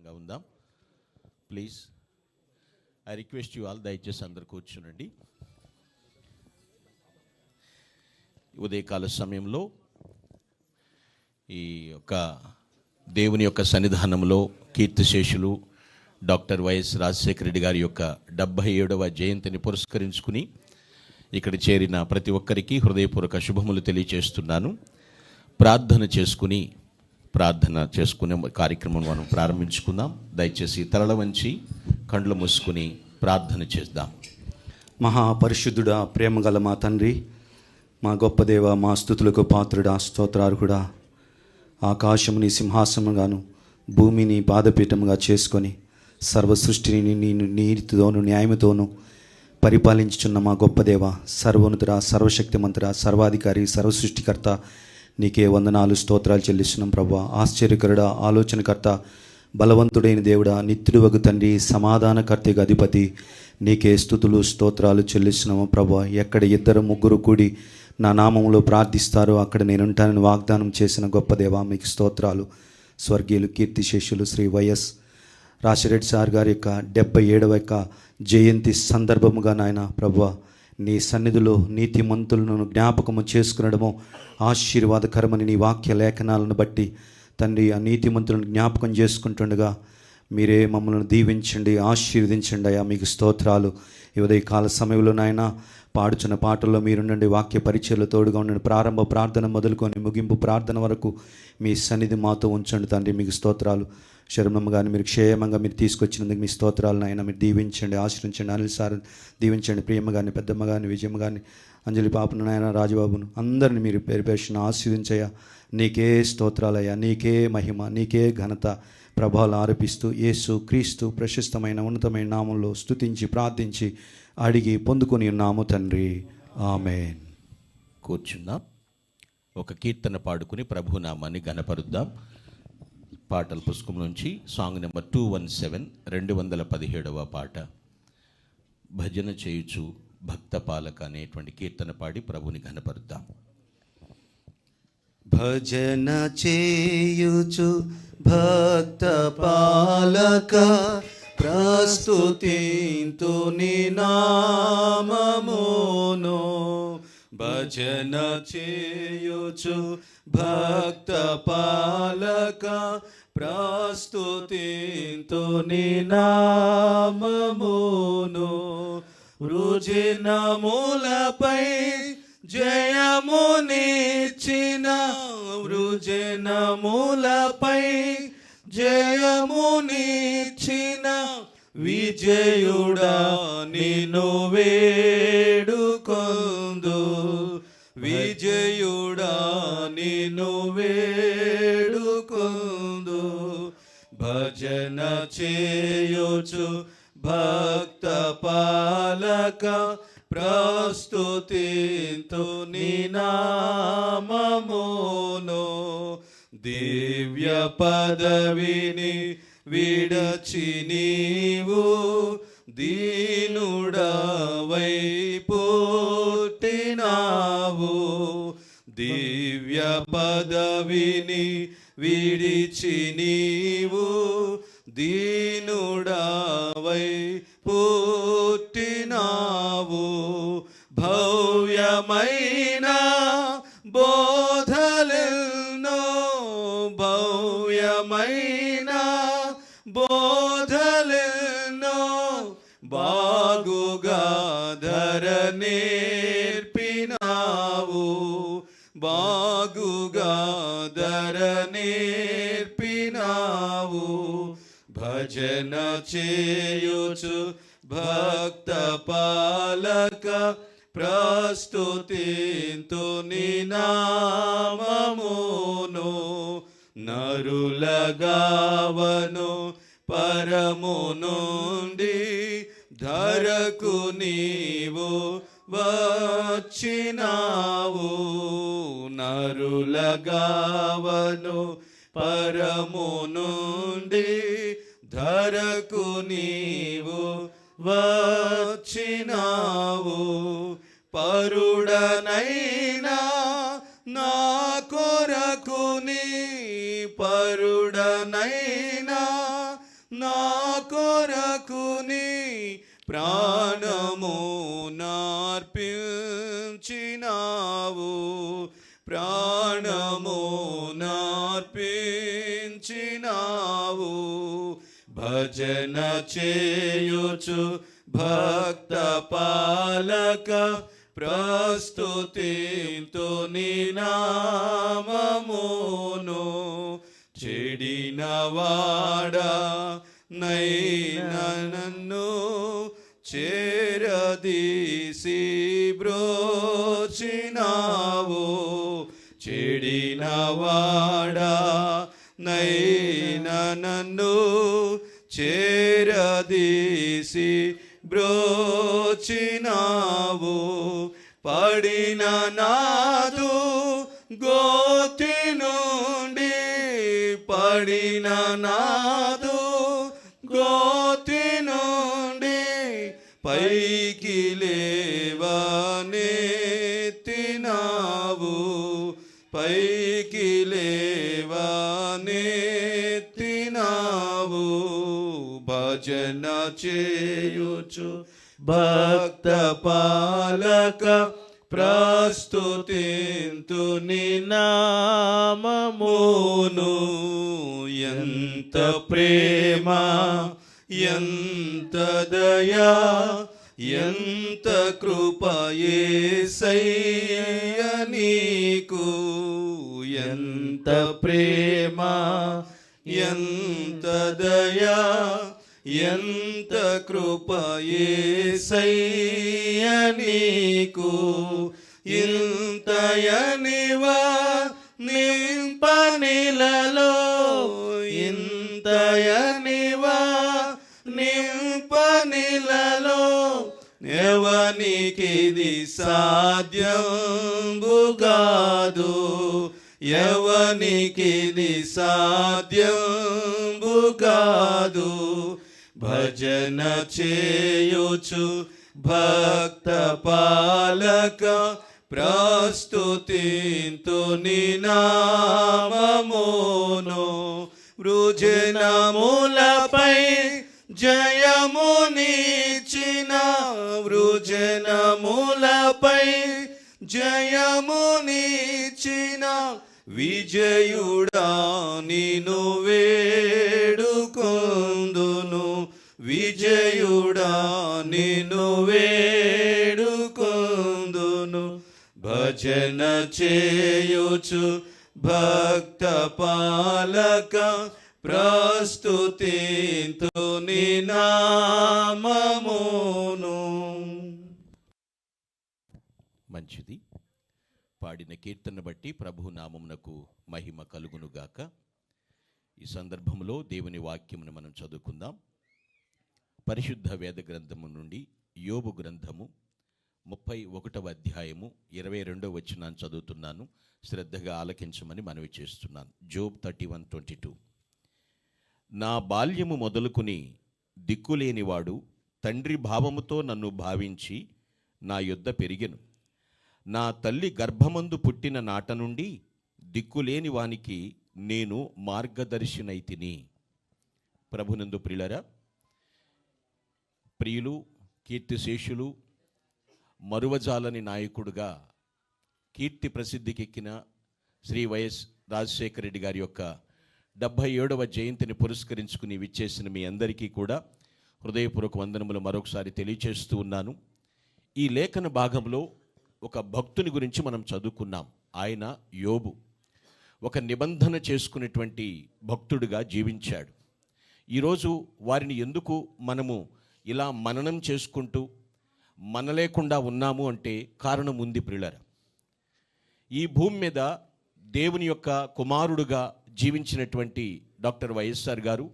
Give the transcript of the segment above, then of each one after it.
సిద్ధంగా ఉందాం. Please I request you all, దయచేసి అందరు కూర్చునండి. ఉదయకాల సమయంలో ఈ యొక్క దేవుని యొక్క సన్నిధానంలో కీర్తిశేషులు డాక్టర్ వైఎస్ రాజశేఖర రెడ్డి గారి యొక్క 77వ జయంతిని పురస్కరించుకుని ఇక్కడ చేరిన ప్రతి ఒక్కరికి హృదయపూర్వక శుభములు తెలియచేస్తున్నాను. ప్రార్థన చేసుకునే కార్యక్రమం మనం ప్రారంభించుకుందాం. దయచేసి తలల వంచి కండ్లు మూసుకుని ప్రార్థన చేద్దాం. మహాపరిశుద్ధుడా, ప్రేమగల మా తండ్రి, మా గొప్ప దేవ, మా స్తుతులకు పాత్రుడా, స్తోత్రార్హుడా, ఆకాశముని సింహాసనముగాను భూమిని పాదపీఠముగా చేసుకొని సర్వ సృష్టిని నేను నీతితోను న్యాయముతోను పరిపాలించుచున్న మా గొప్ప దేవ, సర్వోన్నతుడా, సర్వశక్తిమంతుడా, సర్వాధికారి, సర్వసృష్టికర్త, నీకే వందనాలు స్తోత్రాలు చెల్లిస్తున్నాం ప్రభువా. ఆశ్చర్యకరుడా, ఆలోచనకర్త, బలవంతుడైన దేవుడా, నిత్యుడువగు తండ్రి, సమాధానకర్తగా అధిపతి, నీకే స్తుతులు స్తోత్రాలు చెల్లిస్తున్నాము ప్రభువా. ఎక్కడ 2-3 కూడి నా నామములో ప్రార్థిస్తారో అక్కడ నేను ఉంటానని వాగ్దానం చేసిన గొప్ప దేవా, మీకు స్తోత్రాలు. స్వర్గీయులు కీర్తిశేషులు శ్రీ వైఎస్ రాజశేఖర సార్ గారి యొక్క 77వ జయంతి సందర్భముగా నాయన ప్రభువా, నీ సన్నిధిలో నీతిమంతులను జ్ఞాపకము చేసుకునడము ఆశీర్వాదకరమని నీ వాక్య లేఖనాలను బట్టి తండ్రి, ఆ నీతిమంతులను జ్ఞాపకం చేసుకుంటుండగా మీరే మమ్మల్ని దీవించండి, ఆశీర్వదించండి అయ్యా. మీకు స్తోత్రాలు. ఈ ఉదయకాల సమయంలో నాయన పాడుచున్న పాటల్లో మీరుండండి, వాక్య పరిచయలు తోడుగా ఉండండి. ప్రారంభ ప్రార్థన మొదలుకొని ముగింపు ప్రార్థన వరకు మీ సన్నిధి మాతో ఉంచండి తండ్రి. మీకు స్తోత్రాలు. శరణమ్మ గారిని మీరు క్షేమంగా మీరు తీసుకొచ్చినందుకు మీ స్తోత్రాలను ఆయన మీరు దీవించండి, ఆశ్రయించండి. అనిల్ సార్ దీవించండి, ప్రియమ్మ గారిని, పెద్దమ్మ గారిని, విజయమ్మ గారిని, అంజలి పాపను, నాయన రాజబాబును, అందరిని మీరు పేరు పేరున ఆశీర్వించయ్యా. నీకే స్తోత్రాలయ్యా, నీకే మహిమ, నీకే ఘనత, ప్రభావాలు ఆరోపిస్తూ యేసు క్రీస్తు ప్రశస్తమైన ఉన్నతమైన నామంలో స్తుతించి ప్రార్థించి అడిగి పొందుకొని ఉన్నాము తండ్రి, ఆమేన్. కూర్చుందాం. ఒక కీర్తన పాడుకుని ప్రభు నామాన్ని ఘనపరుద్దాం. పాటల పుస్తకం నుంచి సాంగ్ నెంబర్ 217, 217వ పాట. భజన చేయుచు భక్త పాలక అనేటువంటి కీర్తన పాడి ప్రభుని ఘనపరుద్దాం. భజన చేయుచు భక్త పాలక ప్రస్తుతింతు నీ నామమును. భజన చేయుచు భక్త పాలక ప్రస్తుతింతు నీ నామమును. వృజనములపై జయమునిచ్చిన, వృజనములపై జయమునిచ్చిన విజయుడా నిన్ను వేడుకొందు, విజయుడా నిన్ను వేడుకొందు. భజన చేయుచు భక్త పాలక ప్రస్తుతింతు నీ నామమును. దివ్య పదవిని విడచి నీవు దీనుడవై పుట్టినావు. దివ్య పదవిని విడిచి నీవు దీనుడవై పుట్టినావు. భవ్యమైన బోధలెన్నో, భవ్యమైన బోధలెన్నో బాగుగా ధర నేర్పినావు, బాగుగా ధర నేర్పినావు. భజన చేయుచు భక్త పాలక ప్రస్తుతింతు నీ నామమును. నరులగావను పరము నుండి ధరకు నీవు వచ్చినావు. నరులగావను పరము నుండి ధరకు నీవు వచ్చినావు. పరుడనైనా నా కొరకు నీ పరుడనైనా నా కొరకు నీ ప్రాణము నార్పించినావు, ప్రాణము నార్పించినావు. భజన చేయుచు భక్త పాలక ప్రస్తుతింతు నీ నామమును. చెడిన వాడా నైనా నన్ను చేరదీసి బ్రోచినావు. చెడిన వాడా నైనా నన్ను చేరదీసి బ్రోచినావు. పడిన నాదు గోతి నుండి, పడిన నాదు గోతి నుండి పైకి లేవనెత్తినావు, పైకి లేవనెత్తినావు. భజన చేయుచు భక్త పాలక ప్రస్తుతింతు నీ నామమును. ఎంత ప్రేమ, ఎంత దయా, ఎంత కృప యేసయ్య నీకు. ఎంత ప్రేమ, ఎంత దయా, ఎంత కృప యేసయ్య నీకు. ఇంతయనివా నింపనిలలో, ఇంతయనివా నింపనిలలో ఎవనికిది సాధ్యంబుగాదు, ఎవనికిది సాధ్యంబుగాదు. భజన చేయుచు భక్త పాలక ప్రస్తుతింతు నీ నామమును. వృజనములపై జయమునిచ్చిన, వృజనములపై జయమునిచ్చిన విజయుడా నిన్ను వేడుకొందును, విజయుడా నిన్ను వేడుకొందును. భజన చేయుచు భక్త పాలక ప్రస్తుతింతు నీ నామమును. మంచిది. పాడిన కీర్తన బట్టి ప్రభు నామమునకు మహిమ కలుగునుగాక. ఈ సందర్భంలో దేవుని వాక్యమును మనం చదువుకుందాం. పరిశుద్ధ వేద గ్రంథము నుండి యోబు గ్రంథము 31వ అధ్యాయము 22వ వచనాన్ని చదువుతున్నాను. శ్రద్ధగా ఆలకించమని మనవి చేస్తున్నాను. జోబ్ 31:22. నా బాల్యము మొదలుకుని దిక్కులేనివాడు తండ్రి భావముతో నన్ను భావించి నా యొద్ద పెరిగెను. నా తల్లి గర్భమందు పుట్టిన నాట నుండి దిక్కులేని వానికి నేను మార్గదర్శినైతిని. ప్రభునందు ప్రియులరా, ప్రియులు, కీర్తిశేషులు, మరువజాలని నాయకుడుగా కీర్తి ప్రసిద్ధికెక్కిన శ్రీ వైఎస్ రాజశేఖర రెడ్డి గారి యొక్క 77వ జయంతిని పురస్కరించుకుని విచ్చేసిన మీ అందరికీ కూడా హృదయపూర్వక వందనములు మరొకసారి తెలియచేస్తూ ఉన్నాను. ఈ లేఖన భాగంలో ఒక భక్తుని గురించి మనం చదువుకున్నాం. ఆయన యోబు. ఒక నిబంధన చేసుకునేటువంటి భక్తుడిగా జీవించాడు. ఈరోజు వారిని ఎందుకు మనము ఇలా మననం చేసుకుంటూ మనలేకుండా ఉన్నాము అంటే కారణం ఉంది ప్రియులారా. ఈ భూమి మీద దేవుని యొక్క కుమారుడుగా జీవించినటువంటి డాక్టర్ వైఎస్ఆర్ గారు,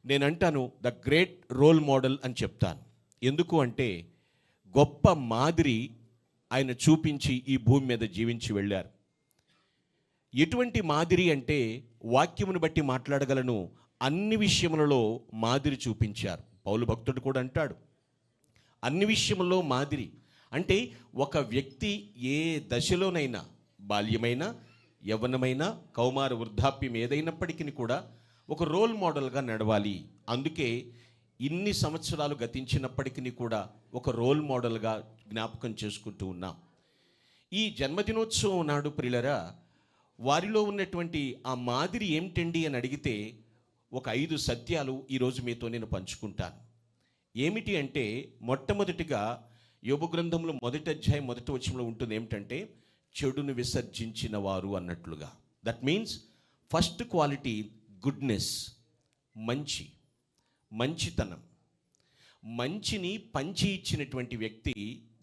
నేనంటాను ద గ్రేట్ రోల్ మోడల్ అని చెప్తాను. ఎందుకు అంటే గొప్ప మాదిరి ఆయన చూపించి ఈ భూమి మీద జీవించి వెళ్ళారు. ఎటువంటి మాదిరి అంటే వాక్యమును బట్టి మాట్లాడగలను, అన్ని విషయములలో మాదిరి చూపించారు. పౌలు భక్తుడు కూడా అంటాడు, అన్ని విషయములలో మాదిరి. అంటే ఒక వ్యక్తి ఏ దశలోనైనా, బాల్యమైనా, యవ్వనమైనా, కౌమార వృద్ధాప్యం ఏదైనప్పటికీ కూడా ఒక రోల్ మోడల్గా నడవాలి. అందుకే ఇన్ని సంవత్సరాలు గతించినప్పటికీ కూడా ఒక రోల్ మోడల్గా జ్ఞాపకం చేసుకుంటూ ఉన్నాం. ఈ జన్మదినోత్సవం నాడు ప్రియులరా, వారిలో ఉన్నటువంటి ఆ మాదిరి ఏమిటండి అని అడిగితే ఒక 5 సత్యాలు ఈరోజు మీతో నేను పంచుకుంటాను. ఏమిటి అంటే, మొట్టమొదటిగా యోబు గ్రంథంలో 1వ అధ్యాయం 1వ వచనంలో ఉంటుంది ఏమిటంటే, చెడును విసర్జించిన వారు అన్నట్లుగా. That means first quality goodness, మంచితనం. మంచిని పంచి ఇచ్చినటువంటి వ్యక్తి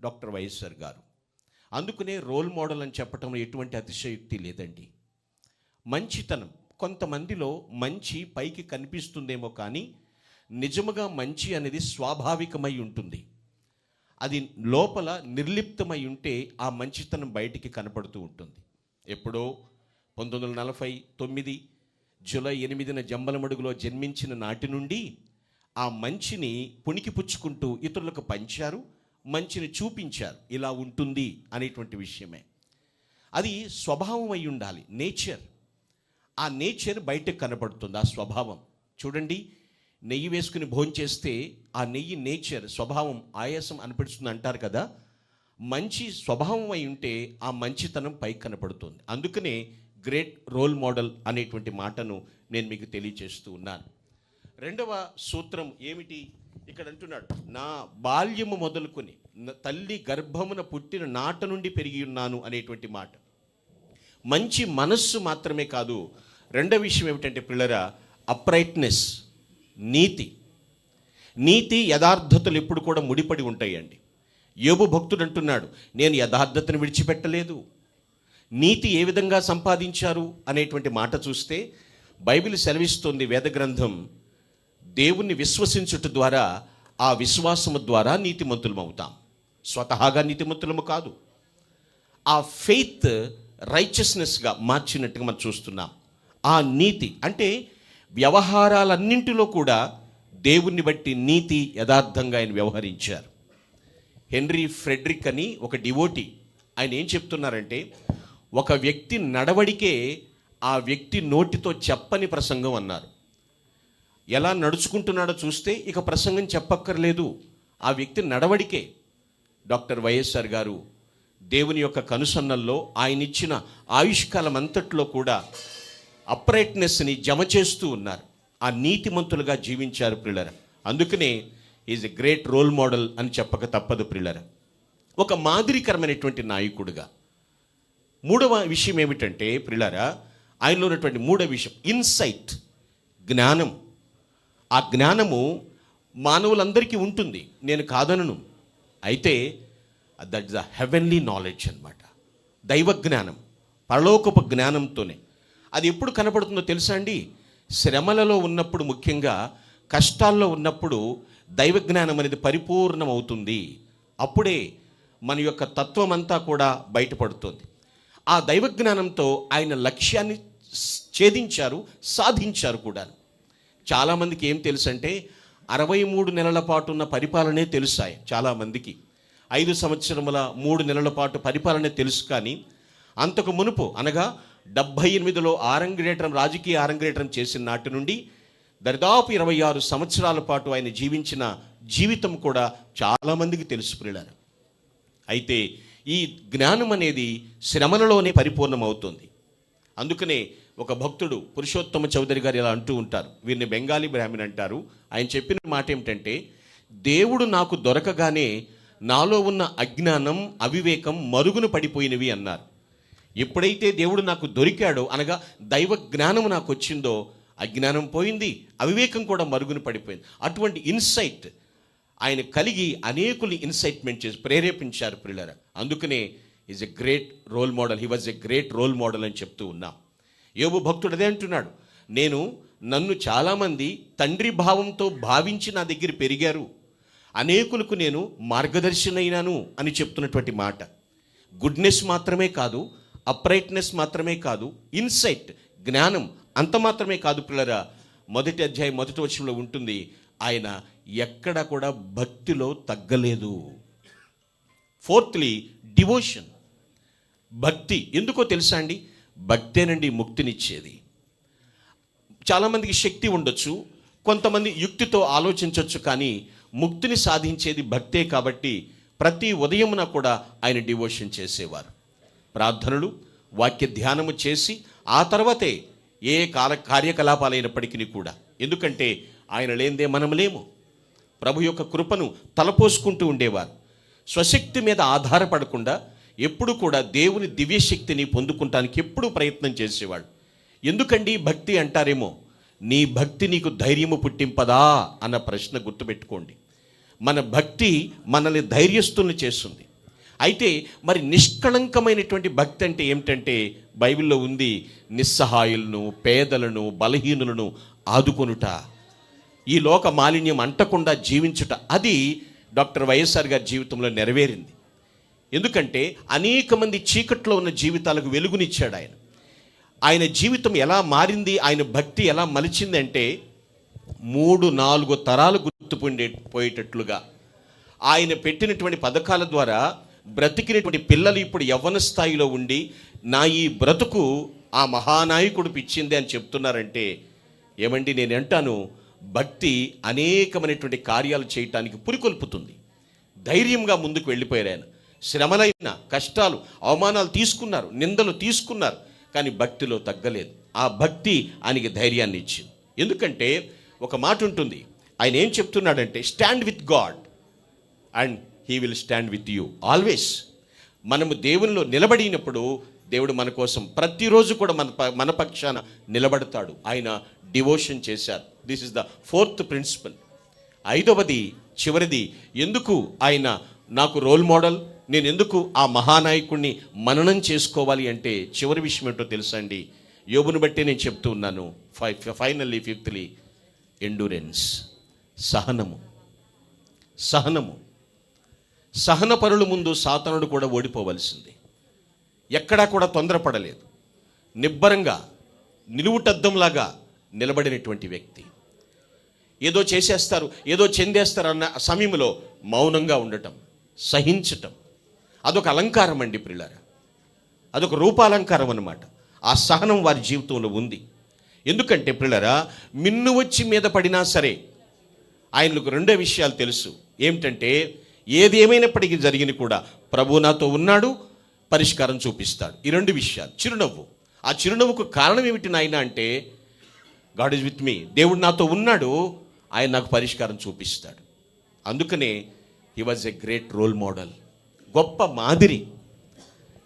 డాక్టర్ వైఎస్ఆర్ గారు. అందుకనే రోల్ మోడల్ అని చెప్పటంలో ఎటువంటి అతిశయోక్తి లేదండి. మంచితనం, కొంతమందిలో మంచి పైకి కనిపిస్తుందేమో కానీ నిజముగా మంచి అనేది స్వాభావికమై ఉంటుంది. అది లోపల నిర్లిప్తమై ఉంటే ఆ మంచితనం బయటికి కనపడుతూ ఉంటుంది. ఎప్పుడో 1949 జూలై 8న జంబలమడుగులో జన్మించిన నాటి నుండి ఆ మంచిని పుణికిపుచ్చుకుంటూ ఇతరులకు పంచారు, మంచిని చూపించారు. ఇలా ఉంటుంది అనేటువంటి విషయమే. అది స్వభావం అయి ఉండాలి, నేచర్. ఆ నేచర్ బయటకు కనపడుతుంది, ఆ స్వభావం. చూడండి, నెయ్యి వేసుకుని భోంచేస్తే ఆ నెయ్యి నేచర్, స్వభావం ఆయాసం అనిపిస్తుంది అంటారు కదా. మంచి స్వభావం అయి ఉంటే ఆ మంచితనం పైకి కనపడుతుంది. అందుకనే గ్రేట్ రోల్ మోడల్ అనేటువంటి మాటను నేను మీకు తెలియజేస్తూ ఉన్నాను. రెండవ సూత్రం ఏమిటి ఇక్కడ అంటున్నాడు, నా బాల్యము మొదలుకొని తల్లి గర్భమున పుట్టిన నాట నుండి పెరిగి ఉన్నాను అనేటువంటి మాట. మంచి మనస్సు మాత్రమే కాదు, రెండవ విషయం ఏమిటంటే పిల్లరా, అప్రైట్నెస్, నీతి యథార్థతలు ఎప్పుడు కూడా ముడిపడి ఉంటాయండి. యోబు భక్తుడు అంటున్నాడు, నేను యథార్థతను విడిచిపెట్టలేదు. నీతి ఏ విధంగా సంపాదించారు అనేటువంటి మాట చూస్తే బైబిల్ సెలవిస్తుంది, వేద గ్రంథం, దేవుణ్ణి విశ్వసించుట ద్వారా, ఆ విశ్వాసము ద్వారా నీతిమంతులం అవుతాం. స్వతహాగా నీతిమంతులము కాదు. ఆ ఫెయిత్ రైచియస్నెస్గా మార్చినట్టుగా మనం చూస్తున్నాం. ఆ నీతి అంటే వ్యవహారాలన్నింటిలో కూడా దేవుణ్ణి బట్టి నీతి యథార్థంగా ఆయన వ్యవహరించారు. హెన్రీ ఫ్రెడ్రిక్ అని ఒక డివోటీ, ఆయన ఏం చెప్తున్నారంటే, ఒక వ్యక్తి నడవడికే ఆ వ్యక్తి నోటితో చెప్పని ప్రసంగం అన్నారు. ఎలా నడుచుకుంటున్నాడో చూస్తే ఇక ప్రసంగం చెప్పక్కర్లేదు, ఆ వ్యక్తి నడవడికే. డాక్టర్ వైఎస్ఆర్ గారు దేవుని యొక్క కనుసన్నల్లో ఆయన ఇచ్చిన ఆయుష్కాలం అంతట్లో కూడా అప్రైట్నెస్ని జమ చేస్తూ ఉన్నారు. ఆ నీతిమంతులుగా జీవించారు ప్రియులరా. అందుకనే is a great role model అని చెప్పక తప్పదు ప్రియులరా. ఒక మాదిరికరమైనటువంటి నాయకుడుగా. మూడవ విషయం ఏమిటంటే ప్రియులరా, ఆయనలో ఉన్నటువంటి మూడవ విషయం ఇన్సైట్, జ్ఞానం. ఆ జ్ఞానము మానవులందరికీ ఉంటుంది, నేను కాదనను. అయితే that is the heavenly knowledge అన్నమాట. దైవ జ్ఞానం, పరలోకపు జ్ఞానంతోనే. అది ఎప్పుడు కనపడుతుందో తెలుసా అండి? శ్రమలలో ఉన్నప్పుడు, ముఖ్యంగా కష్టాల్లో ఉన్నప్పుడు దైవ జ్ఞానం అనేది పరిపూర్ణమవుతుంది. అప్పుడే మన యొక్క తత్వం అంతా కూడా బయటపడుతుంది. ఆ దైవ జ్ఞానంతో ఆయన లక్ష్యాన్ని ఛేదించారు, సాధించారు కూడా. చాలామందికి ఏం తెలుసు అంటే 63 నెలల పాటు ఉన్న పరిపాలనే తెలుసాయి. చాలామందికి 5 సంవత్సరముల 3 నెలల పాటు పరిపాలనే తెలుసు. కానీ అంతకు మునుపు అనగా 78లో రాజకీయ ఆరంగేట్రం చేసిన నాటి నుండి దరిదాపు 26 సంవత్సరాల పాటు ఆయన జీవించిన జీవితం కూడా చాలామందికి తెలుసు ప్రియులారా. అయితే ఈ జ్ఞానం అనేది శ్రమలలోనే పరిపూర్ణమవుతుంది. అందుకనే ఒక భక్తుడు పురుషోత్తమ చౌదరి గారు ఇలా అంటూ ఉంటారు, వీరిని బెంగాలీ బ్రాహ్మణ్ అంటారు. ఆయన చెప్పిన మాట ఏమిటంటే, దేవుడు నాకు దొరకగానే నాలో ఉన్న అజ్ఞానం, అవివేకం మరుగున పడిపోయినవి అన్నారు. ఎప్పుడైతే దేవుడు నాకు దొరికాడో, అనగా దైవ జ్ఞానం నాకు వచ్చిందో, అజ్ఞానం పోయింది, అవివేకం కూడా మరుగున పడిపోయింది. అటువంటి ఇన్సైట్ ఆయన కలిగి అనేకులు ఇన్సైట్మెంట్ చేసి ప్రేరేపించారు ప్రియులారా. అందుకనే is a great role model, he was a great role model అని చెప్తూ ఉన్నాం. యోబు భక్తుడు అదే అంటున్నాడు, నన్ను చాలామంది తండ్రి భావంతో భావించి నా దగ్గర పెరిగారు, అనేకులకు నేను మార్గదర్శనైనాను అని చెప్తున్నటువంటి మాట. గుడ్నెస్ మాత్రమే కాదు, అప్రైట్నెస్ మాత్రమే కాదు, ఇన్సైట్, జ్ఞానం అంత మాత్రమే కాదు పిల్లరా. 1వ అధ్యాయం 1వ వచనంలో ఉంటుంది, ఆయన ఎక్కడ కూడా భక్తిలో తగ్గలేదు. ఫోర్త్లీ డివోషన్, భక్తి. ఎందుకో తెలుసా అండి? భక్తేనండి ముక్తినిచ్చేది. చాలామందికి శక్తి ఉండొచ్చు, కొంతమంది యుక్తితో ఆలోచించవచ్చు, కానీ ముక్తిని సాధించేది భక్తే. కాబట్టి ప్రతి ఉదయమున కూడా ఆయన డివోషన్ చేసేవారు. ప్రార్థనలు, వాక్య ధ్యానము చేసి ఆ తర్వాతే ఏ కార్యకలాపాలైనప్పటికీ కూడా. ఎందుకంటే ఆయన లేనిదే మనం లేము. ప్రభు యొక్క కృపను తలపోసుకుంటూ ఉండేవారు. స్వశక్తి మీద ఆధారపడకుండా ఎప్పుడు కూడా దేవుని దివ్యశక్తిని పొందుకుంటానికి ఎప్పుడూ ప్రయత్నం చేసేవాడు. ఎందుకండి భక్తి అంటారేమో, నీ భక్తి నీకు ధైర్యము పుట్టింపదా అన్న ప్రశ్న గుర్తుపెట్టుకోండి. మన భక్తి మనల్ని ధైర్యస్తుల్ని చేస్తుంది. అయితే మరి నిష్కళంకమైనటువంటి భక్తి అంటే ఏమిటంటే, బైబిల్లో ఉంది, నిస్సహాయులను, పేదలను, బలహీనులను ఆదుకొనుట, ఈ లోక మాలిన్యం అంటకుండా జీవించుట. అది డాక్టర్ వైఎస్ఆర్ గారి జీవితంలో నెరవేరింది. ఎందుకంటే అనేక మంది చీకట్లో ఉన్న జీవితాలకు వెలుగునిచ్చాడు ఆయన. ఆయన జీవితం ఎలా మారింది, ఆయన భక్తి ఎలా మలిచిందంటే 3-4 తరాలు పోయేటట్లుగా ఆయన పెట్టినటువంటి పథకాల ద్వారా బ్రతికినటువంటి పిల్లలు ఇప్పుడు యవ్వన స్థాయిలో ఉండి, నా ఈ బ్రతుకు ఆ మహానాయకుడు పిచ్చింది అని చెప్తున్నారంటే ఏమండి, నేను అంటాను, భక్తి అనేకమైనటువంటి కార్యాలు చేయటానికి పురికొల్పుతుంది. ధైర్యంగా ముందుకు వెళ్ళిపోయారు ఆయన. శ్రమలైన, కష్టాలు, అవమానాలు తీసుకున్నారు, నిందలు తీసుకున్నారు, కానీ భక్తిలో తగ్గలేదు. ఆ భక్తి ఆయనకి ధైర్యాన్ని ఇచ్చింది. ఎందుకంటే ఒక మాట ఉంటుంది, ఆయన ఏం చెప్తున్నాడంటే, stand with God and he will stand with you always. మనము దేవునిలో నిలబడినప్పుడు దేవుడు మన కోసం ప్రతిరోజు కూడా మన పక్షాన నిలబడతాడు. ఆయన డివోషన్ చేశారు. This is the 4th principle. 5వది, చివరిది, ఎందుకు ఆయన నాకు రోల్ మోడల్, నేను ఎందుకు ఆ మహానాయకుడిని మననం చేసుకోవాలి అంటే చివరి విషయం ఏంటో తెలుసా అండి? యోబుని బట్టి నేను చెప్తూ ఉన్నాను. ఫైనల్లీ 5th ఎండ్యూరెన్స్, సహనము. సహన పరుల ముందు సాతానుడు కూడా ఓడిపోవలసింది. ఎక్కడా కూడా తొందరపడలేదు. నిబ్బరంగా నిలువుటద్దంలాగా నిలబడినటువంటి వ్యక్తి. ఏదో చేసేస్తారు, ఏదో చెందేస్తారు అన్న సమయంలో మౌనంగా ఉండటం, సహించటం, అదొక అలంకారం అండి ప్రియులారా. అదొక రూపాలంకారం అన్నమాట. ఆ సహనం వారి జీవితంలో ఉంది. ఎందుకంటే ప్రియులారా, మిన్ను వచ్చి మీద పడినా సరే ఆయనకు 2 విషయాలు తెలుసు. ఏమిటంటే, ఏది ఏమైనప్పటికీ జరిగిన కూడా ప్రభు నాతో ఉన్నాడు, పరిష్కారం చూపిస్తాడు. ఈ 2 విషయాలు. చిరునవ్వు. ఆ చిరునవ్వుకు కారణం ఏమిటి నాయన అంటే, గాడ్ ఈజ్ విత్ మీ, దేవుడు నాతో ఉన్నాడు, ఆయన నాకు పరిష్కారం చూపిస్తాడు. అందుకనే he was a great role model, గొప్ప మాదిరి.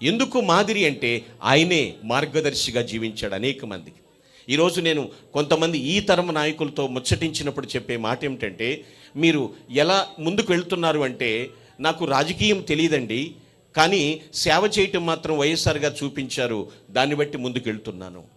ఎందుకు మాదిరి అంటే, ఆయనే మార్గదర్శిగా జీవించాడు అనేక మందికి. ఈరోజు నేను కొంతమంది ఈ తరం నాయకులతో ముచ్చటించినప్పుడు చెప్పే మాట ఏమిటంటే, మీరు ఎలా ముందుకు వెళ్తున్నారు అంటే, నాకు రాజకీయం తెలియదండి, కానీ సేవ చేయటం మాత్రం వైఎస్ఆర్ గారు చూపించారు, దాన్ని బట్టి ముందుకు వెళ్తున్నాను.